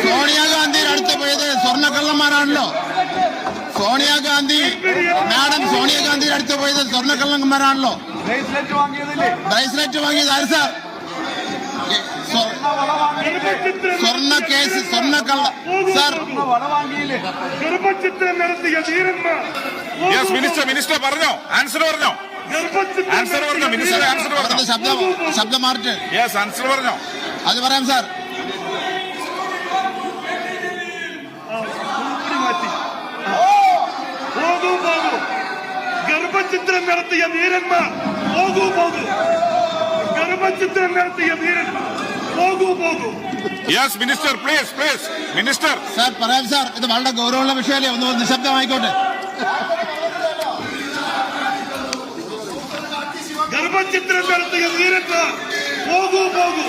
സോണിയാഗാന്ധിയുടെ അടുത്ത് പോയത് സ്വർണ്ണക്കള്ളന്മാരാണല്ലോ. മാഡം സോണിയാഗാന്ധിയുടെ അടുത്ത് പോയത് സ്വർണ്ണക്കള്ളന്മാരാണല്ലോ. ബ്രേസ്ലെറ്റ് വാങ്ങിയത് ആര് സാർ? സ്വർണ്ണ കേസ് സ്വർണ്ണക്കള്ള സാർ. മിനിസ്റ്റർ പറഞ്ഞോ, ആൻസർ പറഞ്ഞോ, ആൻസർ പറഞ്ഞോ, മിനിസ്റ്റർ ആൻസർ പറഞ്ഞോ. ശബ്ദം മാറിട്ട് ആൻസർ പറഞ്ഞോ. അത് പറയാം സാർ. ഗർഭചിത്രം നടത്തിയ വീരന്മാർ പോകൂ പോകൂ. ഗർഭചിത്രം നടത്തിയ വീരന്മാർ പോകൂ പോകൂ. Yes minister, please please minister. Sir പറയാം സാർ, ഇത് വളരെ ഗൗരവമുള്ള വിഷയമല്ലേ, ഒന്ന് നിശബ്ദമായിക്കോട്ടെ. ഗർഭചിത്രം നടത്തിയ വീരന്മാർ പോകൂ പോകൂ.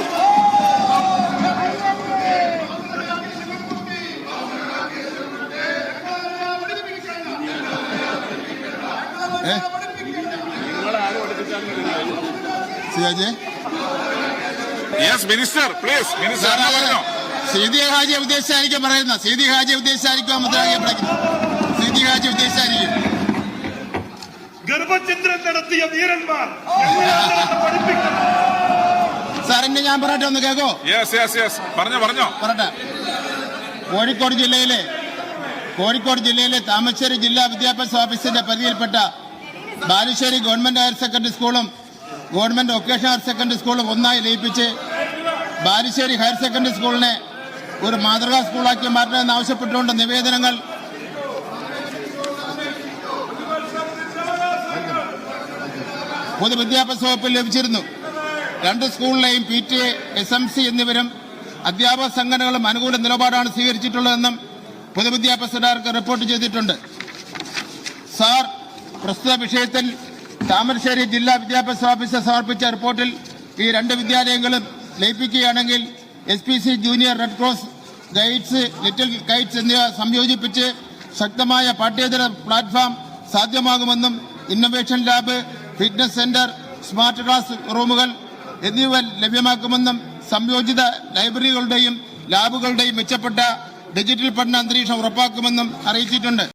യെസ് മിനിസ്റ്റർ, പ്ലീസ് മിനിസ്റ്റർ പറഞ്ഞോ. സീതി ഹാജിയെ ഉദ്ദേശിച്ചായിരിക്കും പറയുന്നത്. സീതി ഹാജിയെ ഉദ്ദേശിച്ചായിരിക്കും മുദ്രാവാക്യം പഠിക്കുന്നത്. സീതി ഹാജി ഉദ്ദേശിച്ചായിരിക്കും. ഗർഭചിത്രം നടത്തിയ വീരന്മാർ സാറിന്റെ ഞാൻ പറയട്ടെ, ഒന്ന് കേൾക്കോ? പറഞ്ഞോ. കോഴിക്കോട് ജില്ലയിലെ താമരശ്ശേരി ജില്ലാ വിദ്യാഭ്യാസ ഓഫീസിന്റെ പരിധിയിൽപ്പെട്ട ബാലുശ്ശേരി ഗവൺമെന്റ് ഹയർ സെക്കൻഡറി സ്കൂളും ഗവൺമെന്റ് വൊക്കേഷണൽ ഹയർ സെക്കൻഡറി സ്കൂളും ഒന്നായി ലയിപ്പിച്ച് ബാലുശ്ശേരി ഹയർ സെക്കൻഡറി സ്കൂളിനെ ഒരു മാതൃകാ സ്കൂളാക്കി മാറ്റണമെന്ന് ആവശ്യപ്പെട്ടുകൊണ്ട് നിവേദനങ്ങൾ പൊതുവിദ്യാഭ്യാസ വകുപ്പിൽ ലഭിച്ചിരുന്നു. രണ്ട് സ്കൂളിലെയും PTA, SMC എന്നിവരും അധ്യാപക സംഘടനകളും അനുകൂല നിലപാടാണ് സ്വീകരിച്ചിട്ടുള്ളതെന്നും പൊതുവിദ്യാഭ്യാസ ഡയറക്ടർ റിപ്പോർട്ട് ചെയ്തിട്ടുണ്ട്. സാർ, പ്രസ്തുത വിഷയത്തിൽ താമരശ്ശേരി ജില്ലാ വിദ്യാഭ്യാസ ഓഫീസർ സമർപ്പിച്ച റിപ്പോർട്ടിൽ ഈ രണ്ട് വിദ്യാലയങ്ങളും ലയിപ്പിക്കുകയാണെങ്കിൽ SPC, junior red cross, guides, little guides എന്നിവ സംയോജിപ്പിച്ച് ശക്തമായ പാഠ്യേതര പ്ലാറ്റ്ഫോം സാധ്യമാകുമെന്നും innovation lab, fitness centre, smart class റൂമുകൾ എന്നിവ ലഭ്യമാക്കുമെന്നും സംയോജിത ലൈബ്രറികളുടെയും ലാബുകളുടെയും മെച്ചപ്പെട്ട ഡിജിറ്റൽ പഠന അന്തരീക്ഷം ഉറപ്പാക്കുമെന്നും അറിയിച്ചിട്ടുണ്ട്.